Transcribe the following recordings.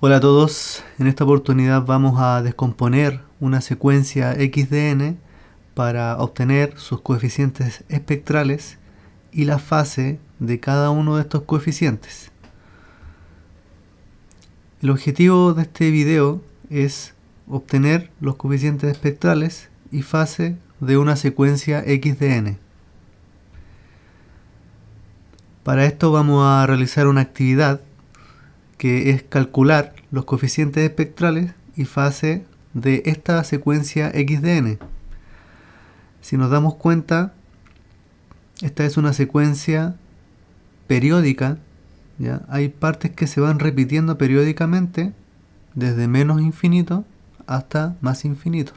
Hola a todos, en esta oportunidad vamos a descomponer una secuencia x de n para obtener sus coeficientes espectrales y la fase de cada uno de estos coeficientes. El objetivo de este video es obtener los coeficientes espectrales y fase de una secuencia x de n. Para esto vamos a realizar una actividad que es calcular los coeficientes espectrales y fase de esta secuencia x de n. Si nos damos cuenta, esta es una secuencia periódica, ¿ya? Hay partes que se van repitiendo periódicamente desde menos infinito hasta más infinito.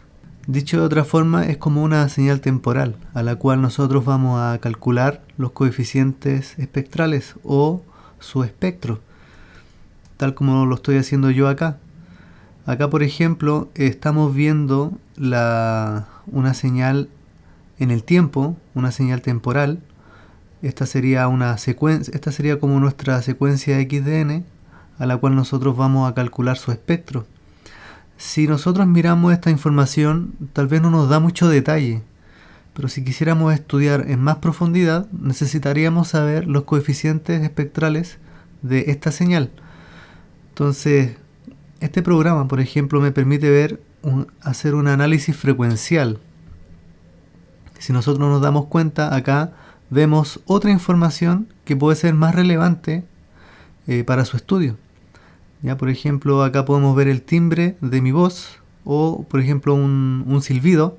Dicho de otra forma, es como una señal temporal a la cual nosotros vamos a calcular los coeficientes espectrales o su espectro, tal como lo estoy haciendo yo acá. Acá, por ejemplo, estamos viendo una señal en el tiempo, una señal temporal. Esta sería como nuestra secuencia x de n, a la cual nosotros vamos a calcular su espectro. Si nosotros miramos esta información, tal vez no nos da mucho detalle, pero si quisiéramos estudiar en más profundidad, necesitaríamos saber los coeficientes espectrales de esta señal. Entonces, este programa, por ejemplo, me permite hacer un análisis frecuencial. Si nosotros nos damos cuenta, acá vemos otra información que puede ser más relevante para su estudio. Ya, por ejemplo, acá podemos ver el timbre de mi voz o, por ejemplo, un silbido.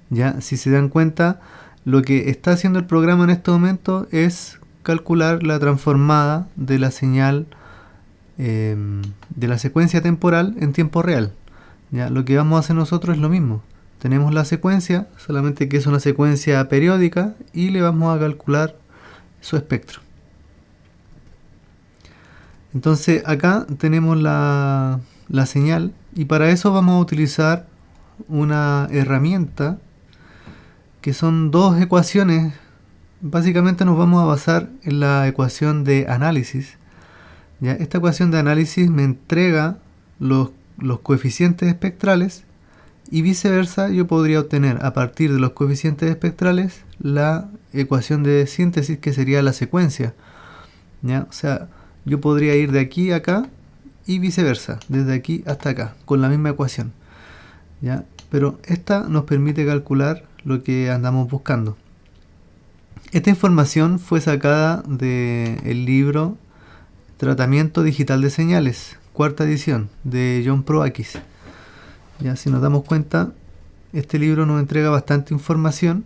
Ya, si se dan cuenta, lo que está haciendo el programa en este momento es calcular la transformada de la señal de la secuencia temporal en tiempo real. Ya, lo que vamos a hacer nosotros es lo mismo. Tenemos la secuencia, solamente que es una secuencia periódica, y le vamos a calcular su espectro. Entonces acá tenemos la señal, y para eso vamos a utilizar una herramienta que son dos ecuaciones. Básicamente nos vamos a basar en la ecuación de análisis. ¿Ya? Esta ecuación de análisis me entrega los coeficientes espectrales, y viceversa yo podría obtener a partir de los coeficientes espectrales la ecuación de síntesis, que sería la secuencia. ¿Ya? O sea, yo podría ir de aquí a acá y viceversa, desde aquí hasta acá, con la misma ecuación. ¿Ya? Pero esta nos permite calcular lo que andamos buscando. Esta información fue sacada del libro Tratamiento Digital de Señales, cuarta edición, de John Proakis. Ya, si nos damos cuenta, este libro nos entrega bastante información,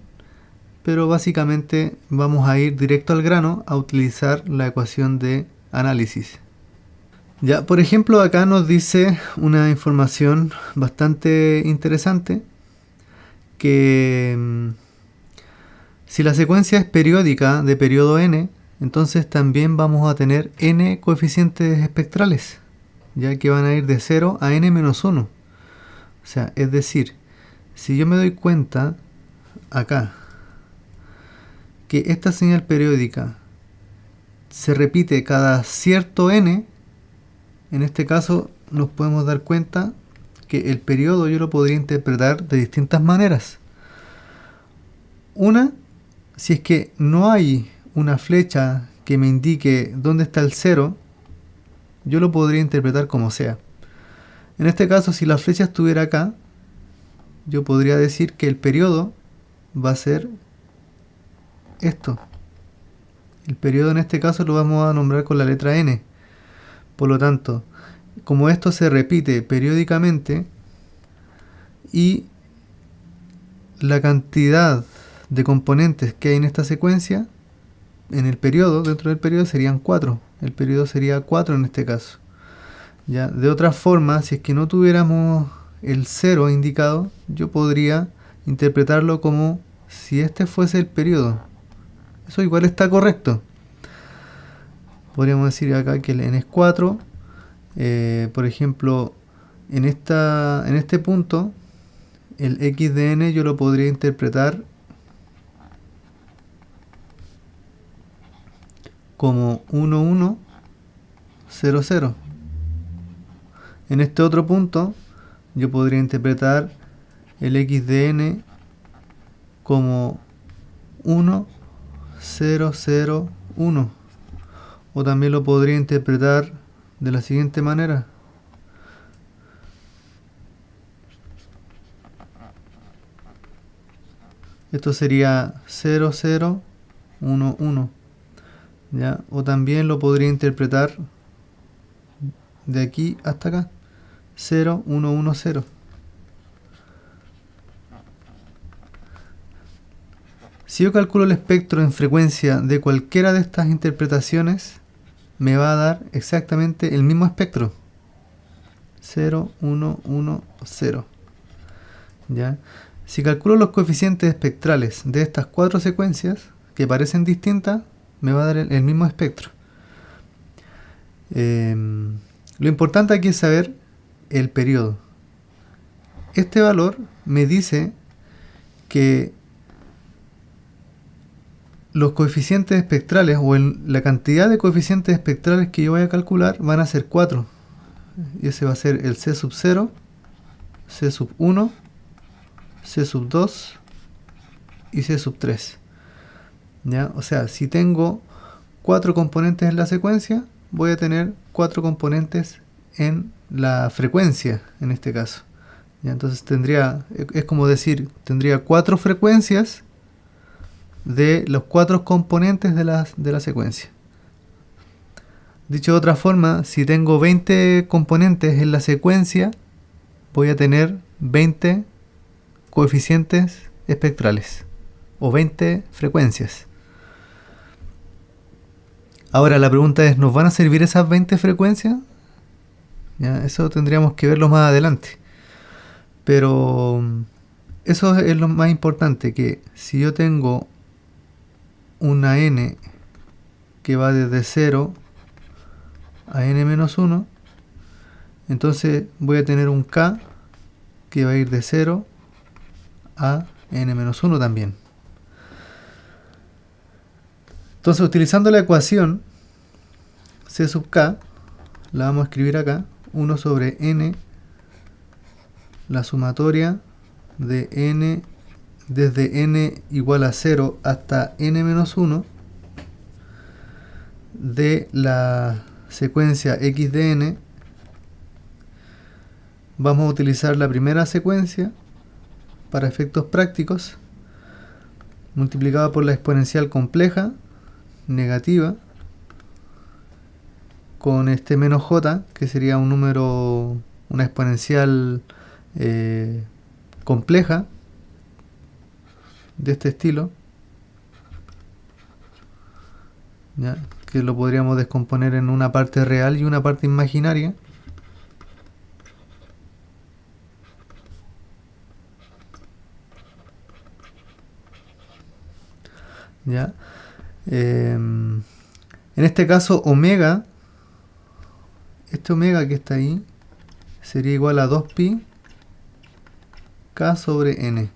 pero básicamente vamos a ir directo al grano a utilizar la ecuación de análisis. Ya, por ejemplo, acá nos dice una información bastante interesante, que si la secuencia es periódica de periodo n, entonces también vamos a tener n coeficientes espectrales, ya que van a ir de 0 a n-1. O sea, es decir, si yo me doy cuenta acá que esta señal periódica se repite cada cierto n, en este caso nos podemos dar cuenta que el periodo yo lo podría interpretar de distintas maneras. Una, si es que no hay una flecha que me indique dónde está el 0, yo lo podría interpretar como sea. En este caso, si la flecha estuviera acá, yo podría decir que el periodo va a ser esto. El periodo en este caso lo vamos a nombrar con la letra n. Por lo tanto, como esto se repite periódicamente y la cantidad de componentes que hay en esta secuencia, en el periodo, dentro del periodo serían 4. El periodo sería 4 en este caso. ¿Ya? De otra forma, si es que no tuviéramos el 0 indicado, yo podría interpretarlo como si este fuese el periodo. Eso igual está correcto. Podríamos decir acá que el n es 4. Por ejemplo, en este punto el x de n yo lo podría interpretar como 1, 1, 0, 0. En este otro punto yo podría interpretar el x de n como 1, 0, 0, 1. O también lo podría interpretar de la siguiente manera. Esto sería 0, 0, 1, 1. ¿Ya? O también lo podría interpretar de aquí hasta acá. 0, 1, 1, 0. Si yo calculo el espectro en frecuencia de cualquiera de estas interpretaciones, me va a dar exactamente el mismo espectro. 0, 1, 1, 0. ¿Ya? Si calculo los coeficientes espectrales de estas cuatro secuencias, que parecen distintas, me va a dar el mismo espectro. Lo importante aquí es saber el periodo. Este valor me dice que los coeficientes espectrales o la cantidad de coeficientes espectrales que yo voy a calcular van a ser 4. Y ese va a ser el C sub 0, C sub 1, C sub 2 y C sub 3. ¿Ya? O sea, si tengo 4 componentes en la secuencia, voy a tener 4 componentes en la frecuencia, en este caso. ¿Ya? Entonces es como decir, tendría 4 frecuencias de los 4 componentes de la secuencia. Dicho de otra forma, si tengo 20 componentes en la secuencia, voy a tener 20 coeficientes espectrales o 20 frecuencias. Ahora la pregunta es, ¿nos van a servir esas 20 frecuencias? ¿Ya? Eso tendríamos que verlo más adelante. Pero eso es lo más importante, que si yo tengo una n que va desde 0 a n-1, entonces voy a tener un k que va a ir de 0 a n-1 también. Entonces, utilizando la ecuación c sub k, la vamos a escribir acá, 1 sobre n, la sumatoria de n desde n igual a 0 hasta n-1 de la secuencia x de n. Vamos a utilizar la primera secuencia para efectos prácticos, multiplicada por la exponencial compleja negativa con este menos j, que sería un número, una exponencial compleja de este estilo, ¿ya? Que lo podríamos descomponer en una parte real y una parte imaginaria. ¿Ya? En este caso omega, este omega que está ahí, sería igual a 2pi k sobre n,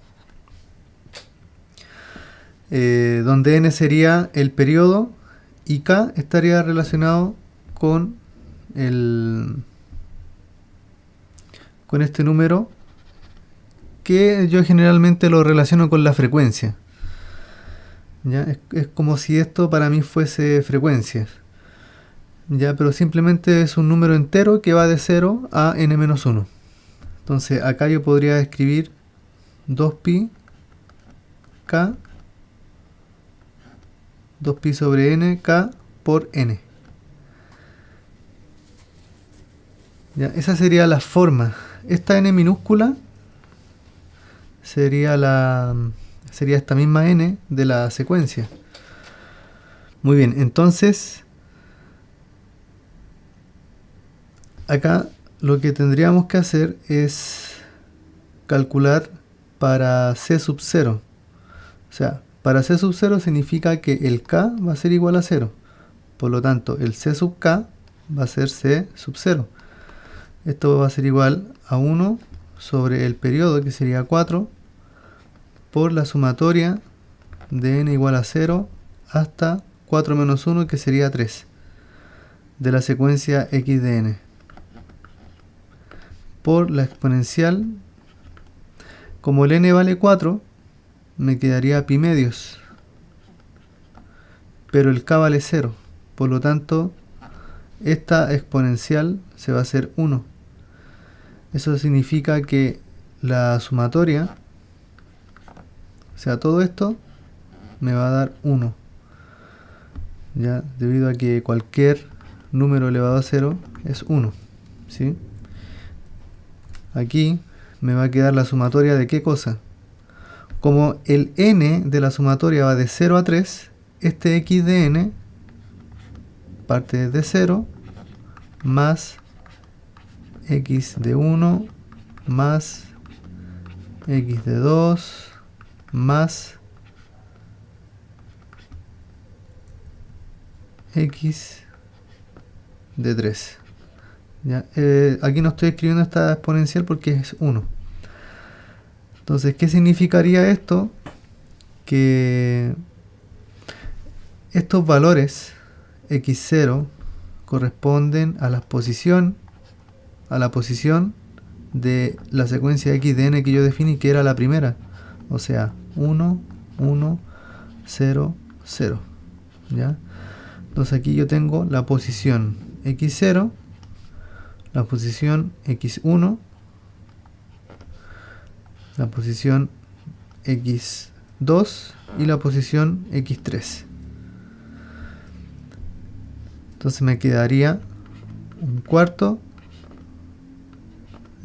donde n sería el periodo y k estaría relacionado con este número, que yo generalmente lo relaciono con la frecuencia. ¿Ya? Es como si esto para mí fuese frecuencias, ¿ya? Pero simplemente es un número entero que va de 0 a n-1. Entonces acá yo podría escribir 2pi k, 2pi sobre n, k por n. ¿Ya? Esa sería la forma. Esta n minúscula sería esta misma n de la secuencia. Muy bien, entonces acá lo que tendríamos que hacer es calcular para c sub 0. O sea, para c sub 0 significa que el k va a ser igual a 0. Por lo tanto, el c sub k va a ser c sub 0. Esto va a ser igual a 1 sobre el periodo, que sería 4, por la sumatoria de n igual a 0 hasta 4 menos 1, que sería 3, de la secuencia x de n, por la exponencial. Como el n vale 4, me quedaría pi medios, pero el k vale 0, por lo tanto esta exponencial se va a hacer 1. Eso significa que la sumatoria, o sea, todo esto me va a dar 1, ¿ya? Debido a que cualquier número elevado a 0 es 1, ¿sí? Aquí me va a quedar la sumatoria de ¿qué cosa? Como el n de la sumatoria va de 0 a 3, este x de n parte de 0 más x de 1 más x de 2 más x de 3. ¿Ya? Aquí no estoy escribiendo esta exponencial porque es 1. Entonces, ¿qué significaría esto? Que estos valores x0 corresponden a la posición de la secuencia x de n que yo definí, que era la primera. O sea, 1, 1, 0, 0. ¿Ya? Entonces aquí yo tengo la posición x0, la posición x1, la posición x2 y la posición x3. Entonces me quedaría un cuarto,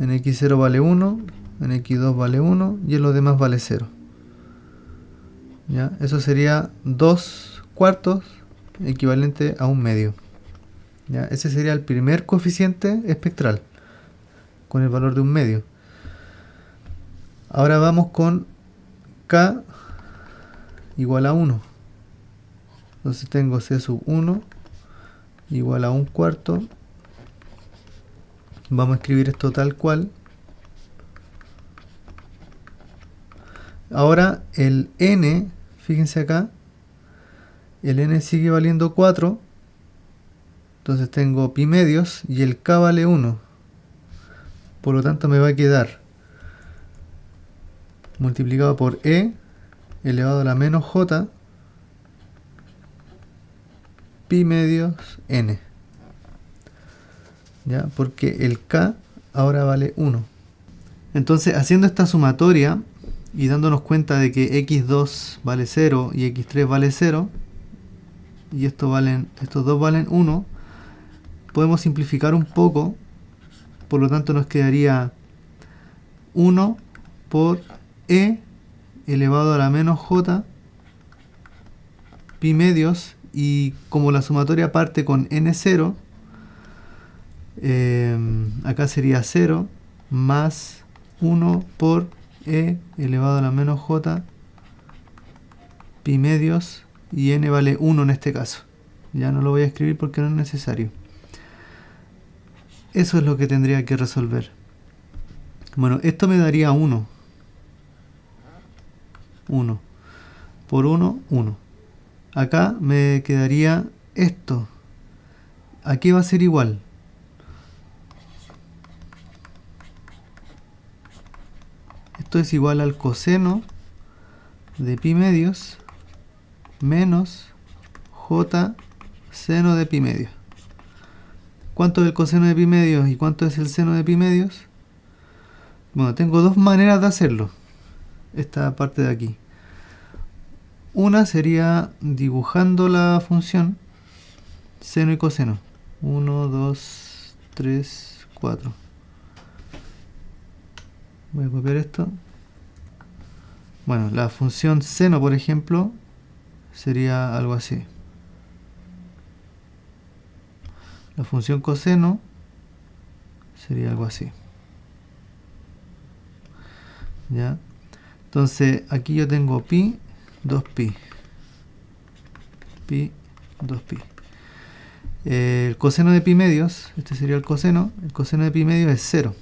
en x0 vale 1, en x2 vale 1 y en los demás vale 0. ¿Ya? Eso sería 2 cuartos, equivalente a un medio. ¿Ya? Ese sería el primer coeficiente espectral, con el valor de un medio. Ahora vamos con k igual a 1. Entonces tengo c sub 1 igual a un cuarto. Vamos a escribir esto tal cual. Ahora el n, fíjense acá, el n sigue valiendo 4. Entonces tengo pi medios y el k vale 1. Por lo tanto me va a quedar multiplicado por e elevado a la menos j pi medios n. ¿Ya? Porque el k ahora vale 1. Entonces, haciendo esta sumatoria y dándonos cuenta de que x2 vale 0 y x3 vale 0, y estos dos valen 1, podemos simplificar un poco. Por lo tanto nos quedaría 1 por e elevado a la menos j pi medios, y como la sumatoria parte con n0, acá sería 0 más 1 por e elevado a la menos j pi medios, y n vale 1 en este caso. Ya no lo voy a escribir porque no es necesario. Eso es lo que tendría que resolver. Bueno, esto me daría 1. 1 por 1, 1. Acá me quedaría esto. Aquí va a ser igual. Esto es igual al coseno de pi medios menos j seno de pi medios. ¿Cuánto es el coseno de pi medios y cuánto es el seno de pi medios? Bueno, tengo dos maneras de hacerlo. Esta parte de aquí. Una sería dibujando la función seno y coseno. 1, 2, 3, 4. Voy a copiar esto. Bueno, la función seno, por ejemplo, sería algo así. La función coseno sería algo así. ¿Ya? Entonces, aquí yo tengo pi, 2pi. Pi, 2pi. El coseno de pi medios, este sería el coseno de pi medios es 0.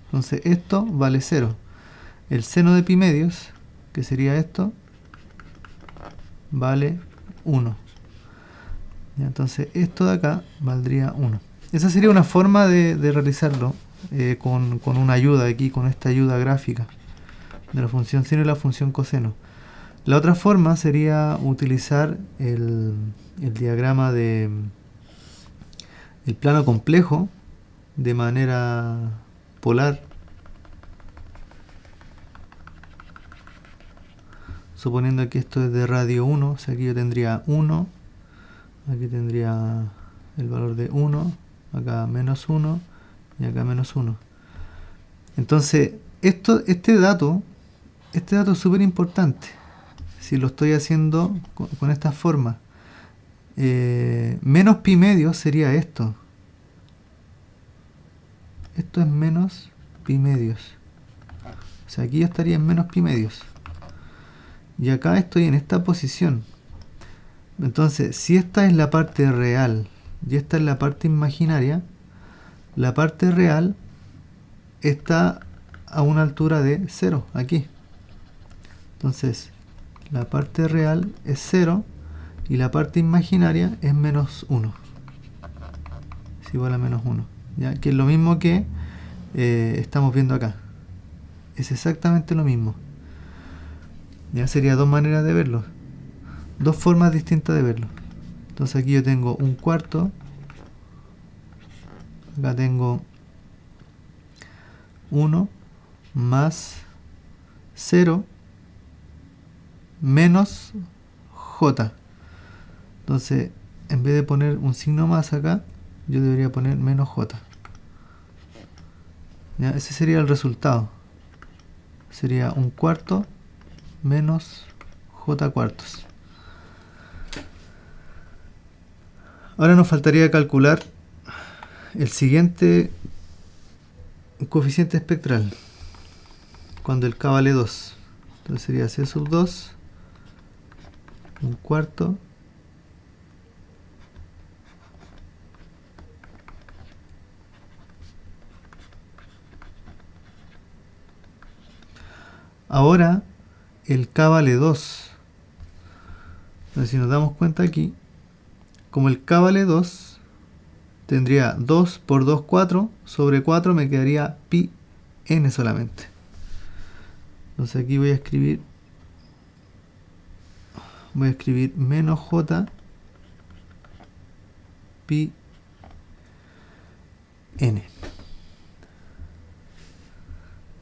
Entonces esto vale 0. El seno de pi medios, que sería esto, vale 1. ¿Ya? Entonces esto de acá valdría 1. Esa sería una forma de realizarlo con una ayuda aquí, con esta ayuda gráfica de la función seno y la función coseno. La otra forma sería utilizar el diagrama de el plano complejo de manera polar. Suponiendo que esto es de radio 1, o sea, aquí yo tendría 1, aquí tendría el valor de 1, acá menos 1 y acá menos 1. Entonces, este dato es súper importante. Si lo estoy haciendo con esta forma, menos pi medios sería esto. Esto es menos pi medios. O sea, aquí yo estaría en menos pi medios. Y acá estoy en esta posición. Entonces, si esta es la parte real y esta es la parte imaginaria, la parte real está a una altura de 0, aquí. Entonces, la parte real es 0 y la parte imaginaria es menos 1. Es igual a menos 1. ¿Ya? Que es lo mismo que estamos viendo acá. Es exactamente lo mismo. Ya sería dos maneras de verlo. Dos formas distintas de verlo. Entonces aquí yo tengo un cuarto. Acá tengo 1 más 0 menos j. Entonces, en vez de poner un signo más acá, yo debería poner menos j. ¿Ya? Ese sería el resultado. Sería un cuarto menos j cuartos. Ahora nos faltaría calcular el siguiente coeficiente espectral cuando el k vale 2. Entonces sería c sub 2, un cuarto ahora el k vale 2. Entonces si nos damos cuenta aquí, como el k vale 2, tendría 2 por 2, 4, sobre 4 me quedaría pi n solamente. Entonces aquí voy a escribir menos j pi n.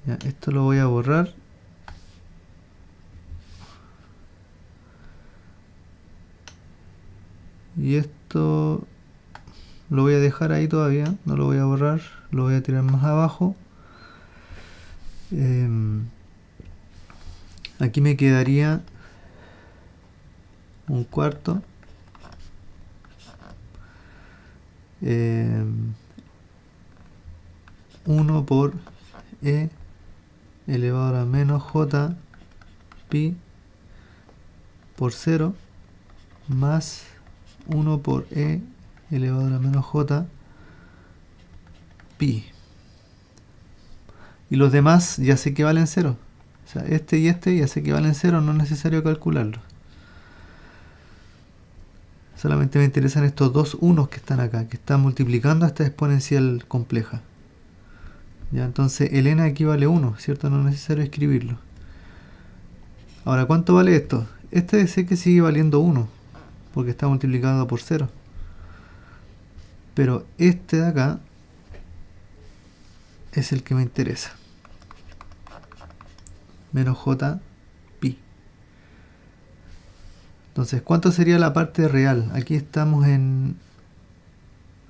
Ya, esto lo voy a borrar. Y esto lo voy a dejar ahí todavía, no lo voy a borrar, lo voy a tirar más abajo. Aquí me quedaría un cuarto 1 por e elevado a la menos j pi por 0 más 1 por e elevado a la menos j pi. Y los demás ya sé que valen 0. O sea, este y este ya sé que valen 0, no es necesario calcularlo. Solamente me interesan estos dos unos que están acá, que están multiplicando a esta exponencial compleja. Ya, entonces el n aquí vale 1, ¿cierto? No es necesario escribirlo. Ahora, ¿cuánto vale esto? Este sé que sigue valiendo 1, porque está multiplicado por 0. Pero este de acá es el que me interesa. Menos j pi. Entonces, ¿cuánto sería la parte real? Aquí estamos en...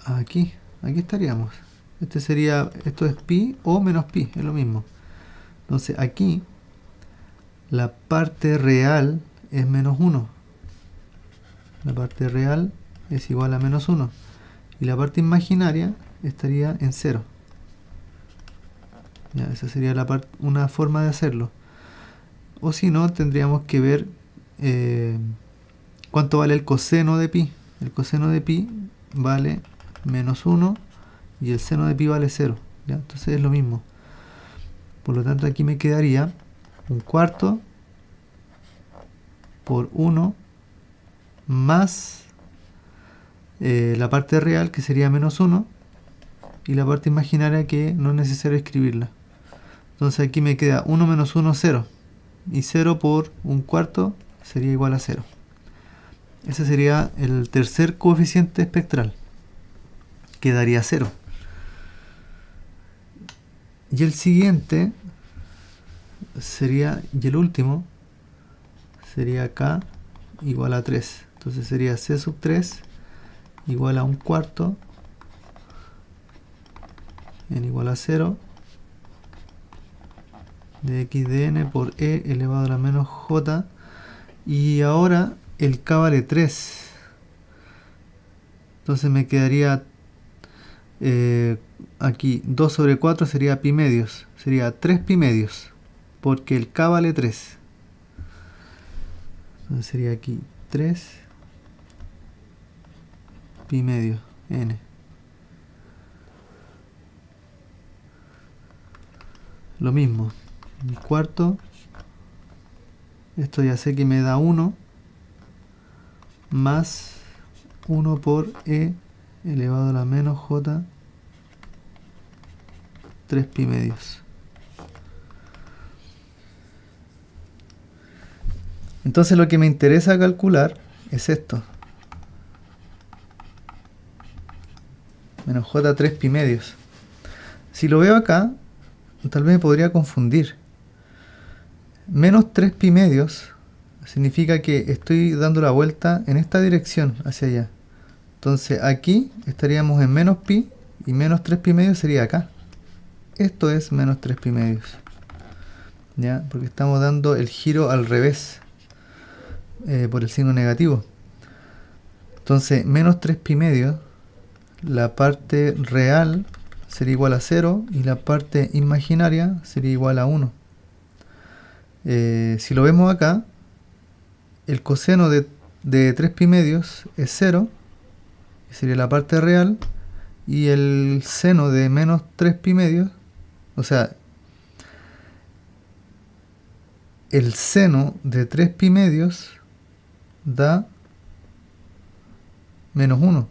Aquí estaríamos. Esto es pi o menos pi, es lo mismo. Entonces, aquí la parte real es menos 1. La parte real es igual a menos 1. Y la parte imaginaria estaría en 0. Ya, esa sería una forma de hacerlo. O si no, tendríamos que ver cuánto vale el coseno de pi. El coseno de pi vale menos 1 y el seno de pi vale 0. ¿Ya? Entonces es lo mismo. Por lo tanto aquí me quedaría un cuarto por 1 más la parte real, que sería menos 1, y la parte imaginaria, que no es necesario escribirla. Entonces aquí me queda 1 menos 1, 0. Y 0 por un cuarto sería igual a 0. Ese sería el tercer coeficiente espectral. Quedaría 0. Y el siguiente sería, y el último, sería K igual a 3. Entonces sería C sub 3 igual a un cuarto n igual a 0 de x de n por e elevado a la menos j. Y ahora el k vale 3. Entonces me quedaría aquí 2 sobre 4 sería pi medios. Sería 3 pi medios, porque el k vale 3. Entonces sería aquí 3 pi medios n. Lo mismo, un cuarto, esto ya sé que me da 1, más 1 por e elevado a la menos j, 3 pi medios. Entonces lo que me interesa calcular es esto, menos j 3 pi medios. Si lo veo acá, tal vez me podría confundir. Menos 3 pi medios significa que estoy dando la vuelta en esta dirección, hacia allá. Entonces aquí estaríamos en menos pi, y menos 3 pi medios sería acá. Esto es menos 3 pi medios, ¿ya? Porque estamos dando el giro al revés, por el signo negativo. Entonces menos 3 pi medios, la parte real sería igual a 0 y la parte imaginaria sería igual a 1. Si lo vemos acá, el coseno de 3 pi medios es 0, que sería la parte real, y el seno de menos 3 pi medios, o sea, el seno de 3 pi medios da menos 1.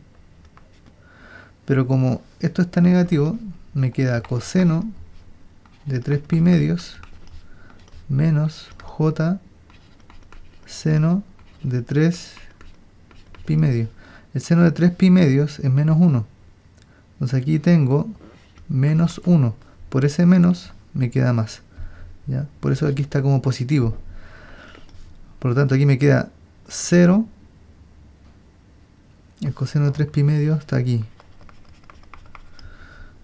Pero como esto está negativo, me queda coseno de 3 pi medios menos j seno de 3 pi medios. El seno de 3 pi medios es menos 1. Entonces aquí tengo menos 1. Por ese menos me queda más, ¿ya? Por eso aquí está como positivo. Por lo tanto aquí me queda 0. El coseno de 3 pi medios está aquí.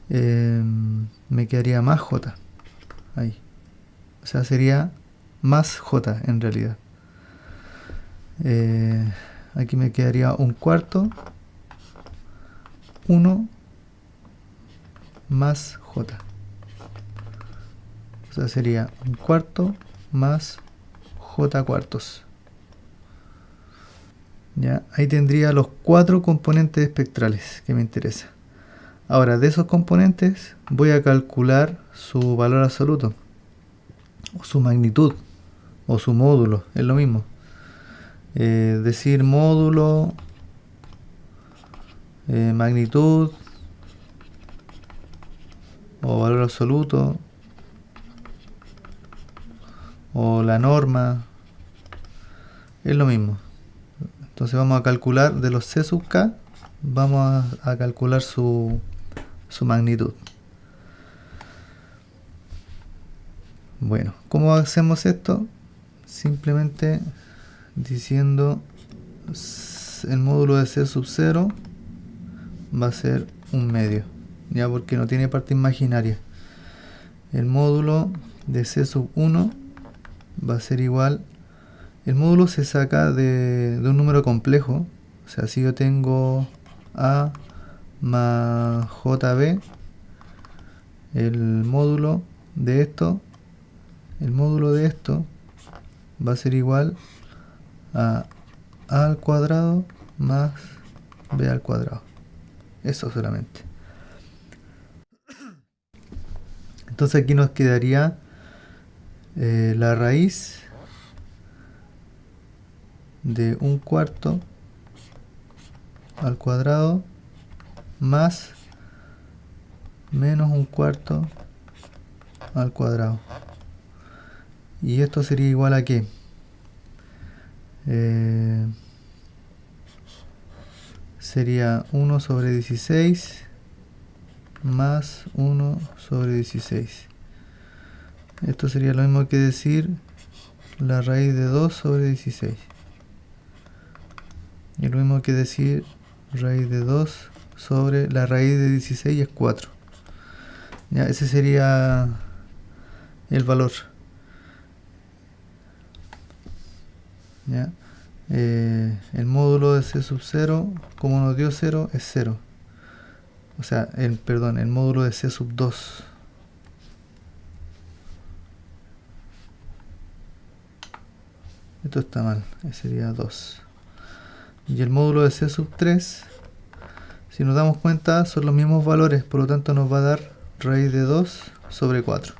Me quedaría más j. Ahí. O sea, sería más j en realidad. Aquí me quedaría un cuarto, 1 más j. O sea, sería un cuarto más j cuartos. Ya, ahí tendría los 4 componentes espectrales que me interesan. Ahora, de esos componentes voy a calcular su valor absoluto, o su magnitud, o su módulo, es lo mismo. Decir módulo, magnitud, o valor absoluto, o la norma, es lo mismo. Entonces vamos a calcular de los C sub k, vamos a calcular su magnitud. Bueno, ¿cómo hacemos esto? Simplemente diciendo el módulo de C sub 0 va a ser un medio, ya, porque no tiene parte imaginaria. El módulo de C sub 1 va a ser igual. El módulo se saca de un número complejo. O sea, si yo tengo A más JB, el módulo de esto va a ser igual a al cuadrado más b al cuadrado. Eso solamente. Entonces aquí nos quedaría la raíz de 1/4 al cuadrado más menos 1/4 al cuadrado. Y esto sería igual a ¿qué? Sería 1 sobre 16 más 1 sobre 16. Esto sería lo mismo que decir la raíz de 2 sobre 16. Y lo mismo que decir raíz de 2 sobre la raíz de 16 es 4. Ya, ese sería el valor. ¿Ya? El módulo de C sub 0, como nos dio 0, es 0. O sea, el módulo de C sub 2. Esto está mal, sería 2. Y el módulo de C sub 3, si nos damos cuenta, son los mismos valores, por lo tanto nos va a dar raíz de 2 sobre 4.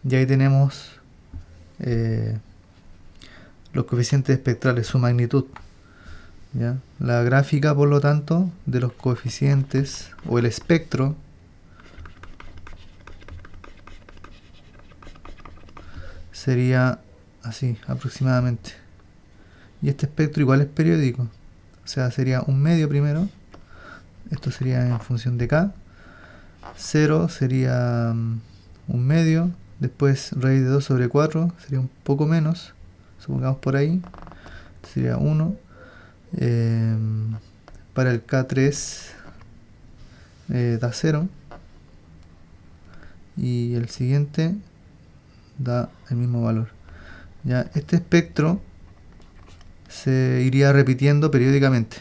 Y ahí tenemos los coeficientes espectrales, su magnitud. ¿Ya? La gráfica, por lo tanto, de los coeficientes o el espectro sería así aproximadamente. Y este espectro igual es periódico, o sea, sería un medio primero. Esto sería en función de k. 0 sería un medio. Después raíz de 2 sobre 4 sería un poco menos, supongamos por ahí. Sería 1. Para el K3 da 0. Y el siguiente da el mismo valor. Ya, este espectro se iría repitiendo periódicamente.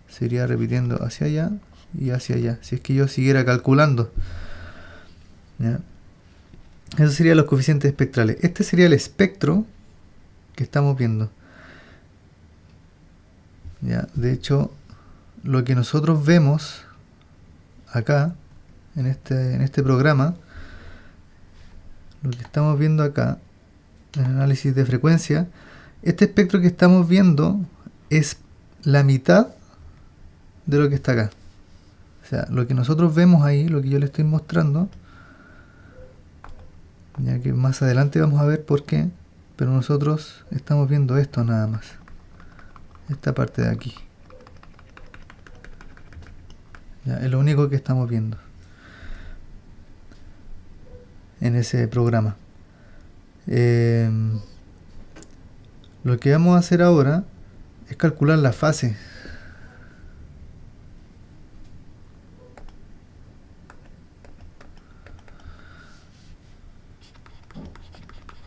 Se iría repitiendo hacia allá y hacia allá. Si es que yo siguiera calculando. ¿Ya? Esos serían los coeficientes espectrales. Este sería el espectro que estamos viendo. ¿Ya? De hecho, lo que nosotros vemos acá, en este programa, lo que estamos viendo acá, en el análisis de frecuencia, este espectro que estamos viendo es la mitad de lo que está acá. O sea, lo que nosotros vemos ahí, lo que yo le estoy mostrando, ya que más adelante vamos a ver por qué, pero nosotros estamos viendo esto nada más, esta parte de aquí. Ya, es lo único que estamos viendo en ese programa. Lo que vamos a hacer ahora es calcular la fase.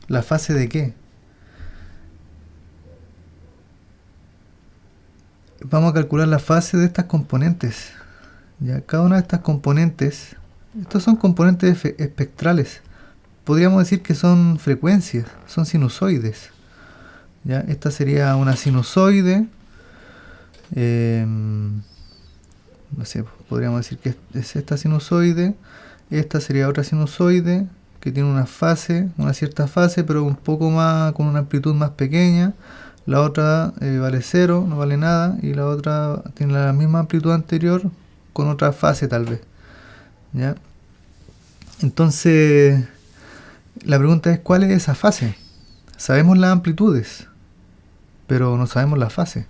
¿La fase de qué? Vamos a calcular la fase de estas componentes. Ya, cada una de estas componentes, estos son componentes espectrales. Podríamos decir que son frecuencias, son sinusoides. ¿Ya? Esta sería una sinusoide. No sé, podríamos decir que es esta sinusoide. Esta sería otra sinusoide que tiene una fase, una cierta fase, pero un poco más, con una amplitud más pequeña. La otra vale 0, no vale nada. Y la otra tiene la misma amplitud anterior, con otra fase tal vez. ¿Ya? Entonces, la pregunta es, ¿cuál es esa fase? Sabemos las amplitudes, pero no sabemos la fase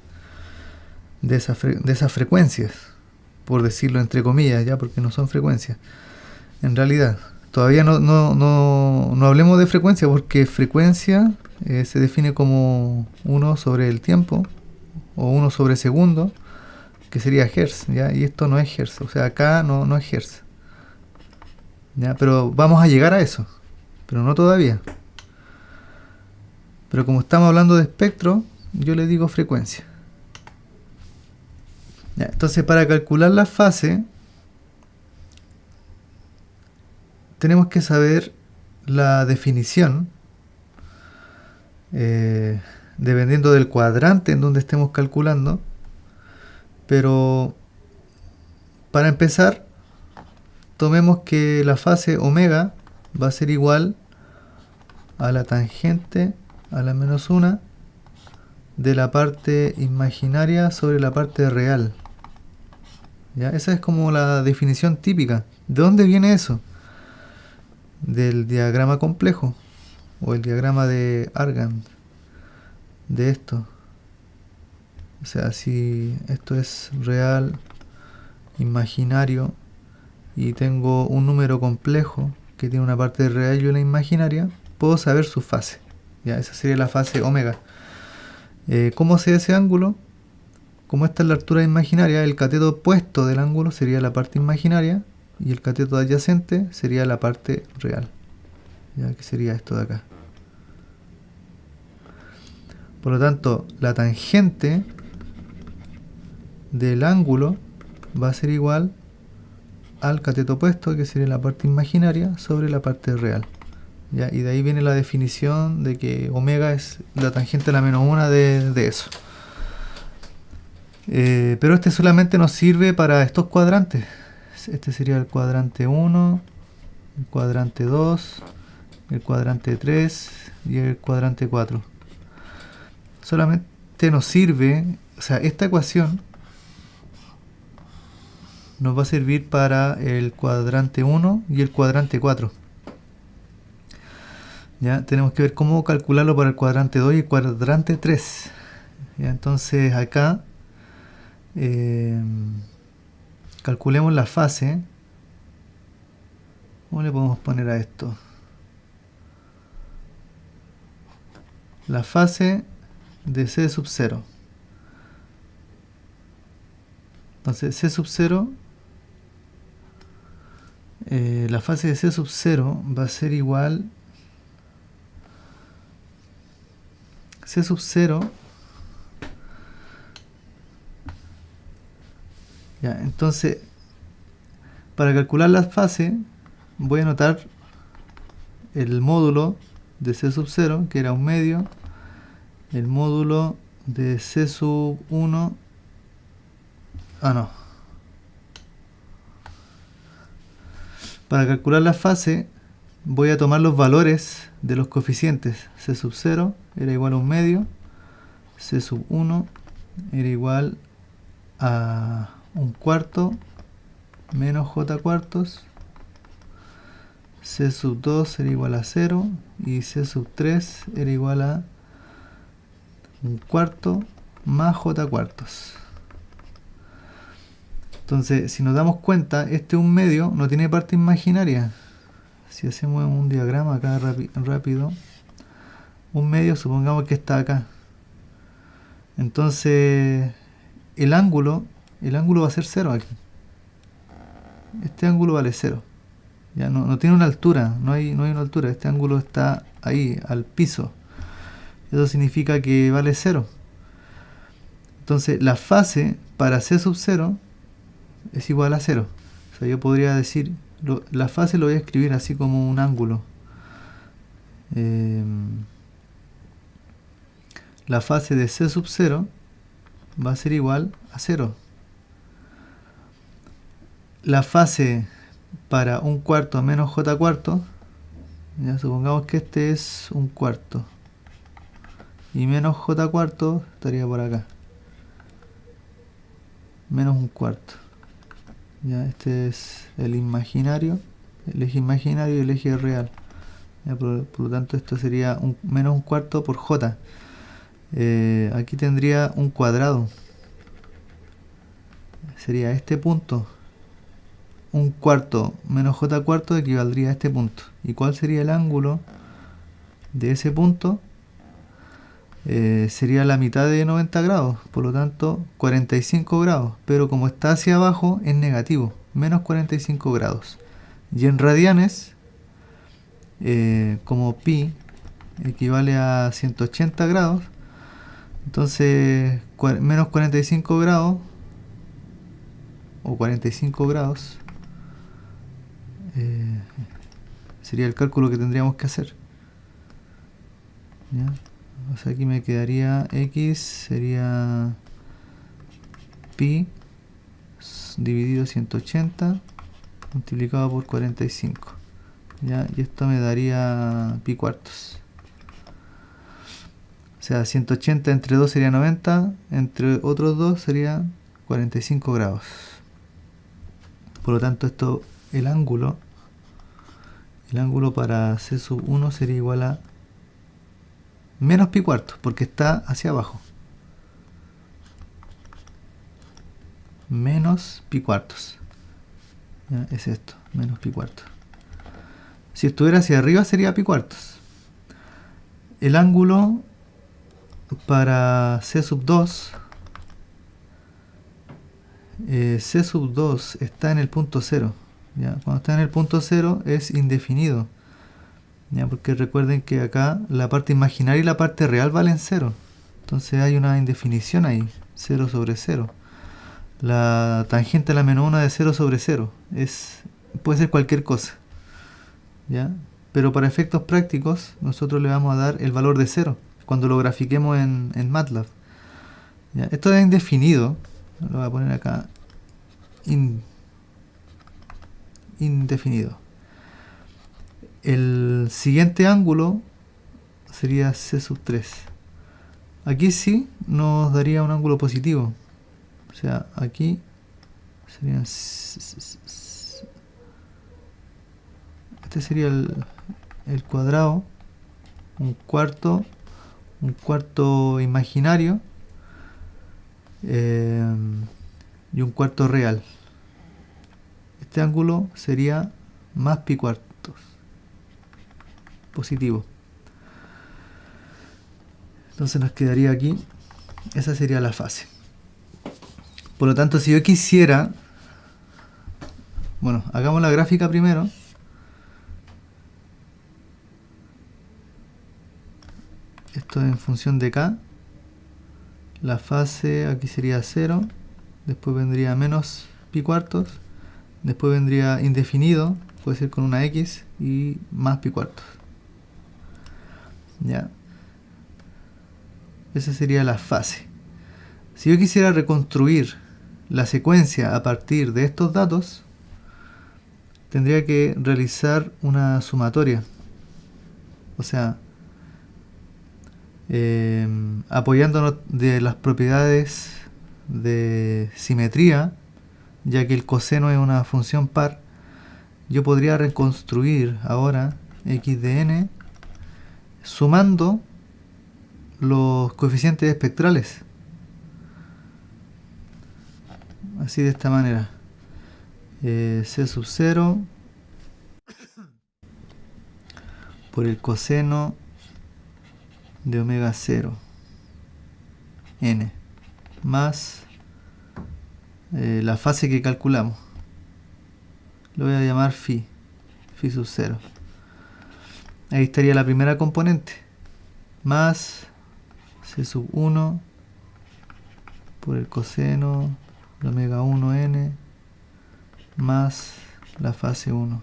de esas frecuencias, por decirlo entre comillas, ya, porque no son frecuencias. En realidad, todavía no hablemos de frecuencia, porque frecuencia se define como 1 sobre el tiempo, o 1 sobre segundo, que sería hertz, ¿ya? Y esto no es hertz, o sea, acá no es hertz. ¿Ya? Pero vamos a llegar a eso, pero no todavía. Pero como estamos hablando de espectro, yo le digo frecuencia. ¿Ya? Entonces, para calcular la fase, tenemos que saber la definición, dependiendo del cuadrante en donde estemos calculando. Pero para empezar, tomemos que la fase omega va a ser igual a la tangente a la menos 1 de la parte imaginaria sobre la parte real. ¿Ya? Esa es como la definición típica. ¿De dónde viene eso? Del diagrama complejo o el diagrama de Argand, de esto. O sea, si esto es real, imaginario, y tengo un número complejo que tiene una parte real y una imaginaria, puedo saber su fase. Ya, esa sería la fase omega. ¿Cómo se ve ese ángulo? Como esta es la altura imaginaria, el cateto opuesto del ángulo sería la parte imaginaria y el cateto adyacente sería la parte real. Ya, que sería esto de acá. Por lo tanto, la tangente del ángulo va a ser igual al cateto opuesto, que sería la parte imaginaria, sobre la parte real. ¿Ya? Y de ahí viene la definición de que omega es la tangente a la menos 1 de eso. Pero este solamente nos sirve para estos cuadrantes. Este sería el cuadrante 1, el cuadrante 2, el cuadrante 3 y el cuadrante 4. Solamente nos sirve, o sea, esta ecuación nos va a servir para el cuadrante 1 y el cuadrante 4. Ya tenemos que ver cómo calcularlo para el cuadrante 2 y el cuadrante 3. Ya, entonces acá calculemos la fase. ¿Cómo le podemos poner a esto? La fase de C sub 0. Entonces C sub 0, la fase de C sub 0 va a ser igual C sub 0. Ya, entonces, para calcular la fase, voy a anotar el módulo de C sub 0, que era 1 medio, el módulo de C sub 1, Para calcular la fase, voy a tomar los valores de los coeficientes. C sub 0 era igual a 1 medio, C sub 1 era igual a 1 cuarto menos J cuartos, C sub 2 era igual a 0 y C sub 3 era igual a 1 cuarto más J cuartos. Entonces, si nos damos cuenta, este 1 medio no tiene parte imaginaria. Si hacemos un diagrama acá rápido, 1 medio supongamos que está acá. Entonces, el ángulo va a ser 0 aquí. Este ángulo vale 0. Ya no tiene una altura, no hay una altura. Este ángulo está ahí, al piso. Eso significa que vale 0. Entonces, la fase para C sub 0 es igual a 0. O sea, yo podría decir, la fase lo voy a escribir así como un ángulo. La fase de C sub 0 va a ser igual a 0. La fase para 1 cuarto menos J cuarto, ya supongamos que este es 1 cuarto. Y menos J cuarto estaría por acá. Menos 1 cuarto. Ya, este es el imaginario, el eje imaginario y el eje real. Ya, por lo tanto, esto sería menos 1 cuarto por J. Aquí tendría un cuadrado. Sería este punto. 1 cuarto menos J cuarto equivaldría a este punto. ¿Y cuál sería el ángulo de ese punto? Sería la mitad de 90 grados, por lo tanto 45 grados, pero como está hacia abajo es negativo, menos 45 grados. Y en radianes, como pi equivale a 180 grados, entonces menos 45 grados o 45 grados sería el cálculo que tendríamos que hacer. ¿Ya? O sea, aquí me quedaría x sería pi dividido 180 multiplicado por 45. ¿Ya? Y esto me daría pi cuartos. O sea, 180 entre 2 sería 90, entre otros 2 sería 45 grados. Por lo tanto, esto, el ángulo para C sub 1 sería igual a menos pi cuartos, porque está hacia abajo. Menos pi cuartos. ¿Ya? Es esto, menos pi cuartos. Si estuviera hacia arriba sería pi cuartos. El ángulo para C sub 2, C sub 2 está en el punto 0. ¿Ya? Cuando está en el punto 0 es indefinido. ¿Ya? Porque recuerden que acá la parte imaginaria y la parte real valen 0. Entonces hay una indefinición ahí, 0 sobre 0. La tangente a la menos 1 de 0 sobre 0. Puede ser cualquier cosa. ¿Ya? Pero para efectos prácticos nosotros le vamos a dar el valor de 0 cuando lo grafiquemos en MATLAB. ¿Ya? Esto es indefinido. Lo voy a poner acá. Indefinido. El siguiente ángulo sería C sub 3. Aquí sí nos daría un ángulo positivo. O sea, aquí sería... Este sería el cuadrado. Un cuarto imaginario. Y un cuarto real. Este ángulo sería más pi cuartos. Positivo. Entonces nos quedaría aquí. Esa sería la fase. Por lo tanto, si yo quisiera... Bueno, hagamos la gráfica primero. Esto es en función de K. La fase aquí sería 0. Después vendría menos pi cuartos. Después vendría indefinido. Puede ser con una X. Y más pi cuartos. ¿Ya? Esa sería la fase. Si yo quisiera reconstruir la secuencia a partir de estos datos, tendría que realizar una sumatoria. O sea, apoyándonos de las propiedades de simetría, ya que el coseno es una función par, yo podría reconstruir ahora x de n sumando los coeficientes espectrales. Así, de esta manera. C sub 0 por el coseno de omega 0 n más la fase que calculamos. Lo voy a llamar phi sub 0. Ahí estaría la primera componente, más C sub 1 por el coseno de omega 1 n más la fase 1.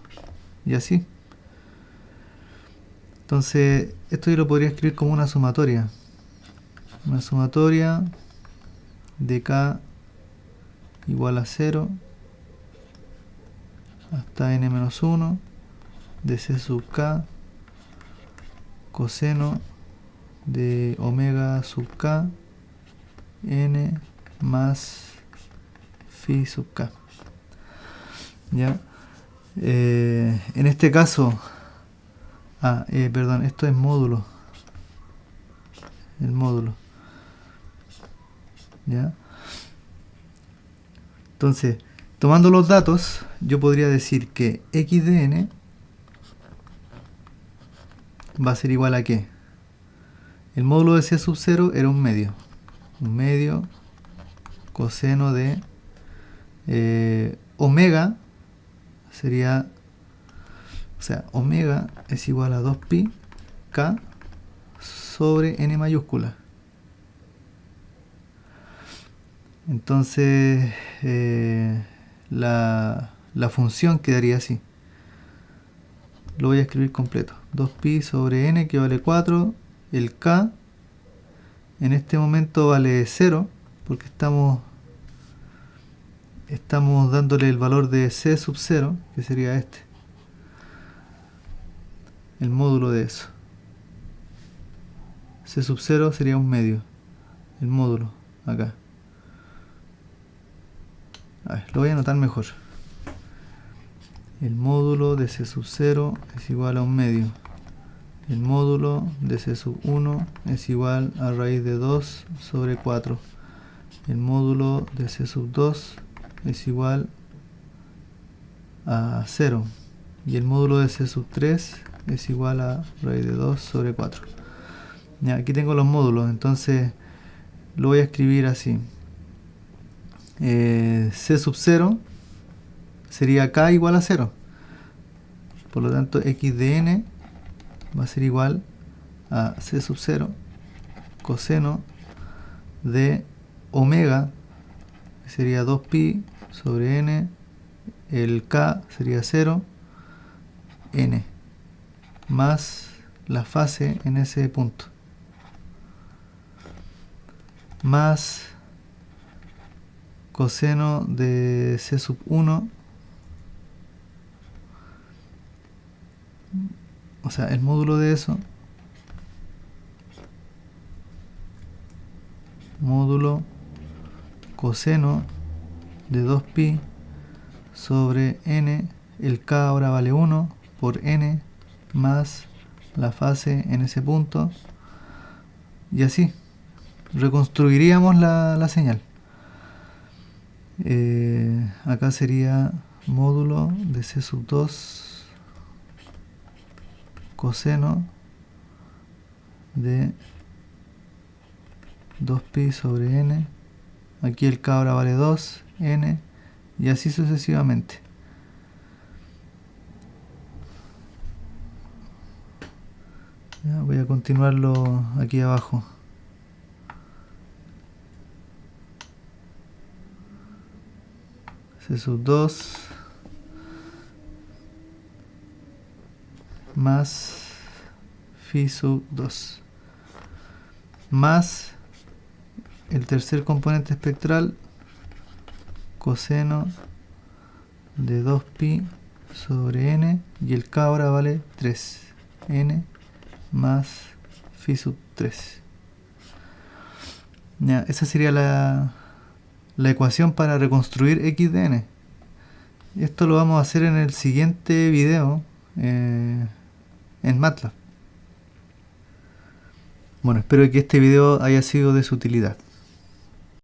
Y así. Entonces, esto yo lo podría escribir como una sumatoria. Una sumatoria de K igual a 0 hasta n menos 1 de C sub K coseno de omega sub K n más phi sub K. ¿Ya? En este caso, perdón, esto es módulo. El módulo. ¿Ya? Entonces, tomando los datos, yo podría decir que x de n va a ser igual a ¿qué? El módulo de C sub 0 era un medio. Un medio coseno de omega sería, o sea, omega es igual a 2pi k sobre n mayúscula. Entonces la función quedaría así. Lo voy a escribir completo. 2pi sobre n, que vale 4. El k en este momento vale 0 porque estamos estamos dándole el valor de C sub 0, que sería este, el módulo de eso. C sub 0 sería un medio, el módulo, acá. A ver, lo voy a anotar mejor. El módulo de C sub 0 es igual a un medio. El módulo de C sub 1 es igual a raíz de 2 sobre 4. El módulo de C sub 2 es igual a 0. Y el módulo de C sub 3 es igual a raíz de 2 sobre 4. Ya, aquí tengo los módulos, entonces lo voy a escribir así. C sub 0 sería K igual a 0. Por lo tanto, x de n va a ser igual a C sub 0 coseno de omega, que sería 2pi sobre n, el K sería 0, n, más la fase en ese punto, más coseno de C sub 1, o sea, el módulo de eso, módulo coseno de 2pi sobre n, el K ahora vale 1 por n, más la fase en ese punto, y así reconstruiríamos la señal. Acá sería módulo de C sub 2 coseno de 2pi sobre n, aquí el K ahora vale 2, n, y así sucesivamente. Ya, voy a continuarlo aquí abajo. C sub 2 más phi sub 2 más el tercer componente espectral, coseno de 2pi sobre n, y el K ahora vale 3, n más phi sub 3. Ya, esa sería la ecuación para reconstruir x de n. Esto lo vamos a hacer en el siguiente video en MATLAB. Bueno, espero que este video haya sido de su utilidad.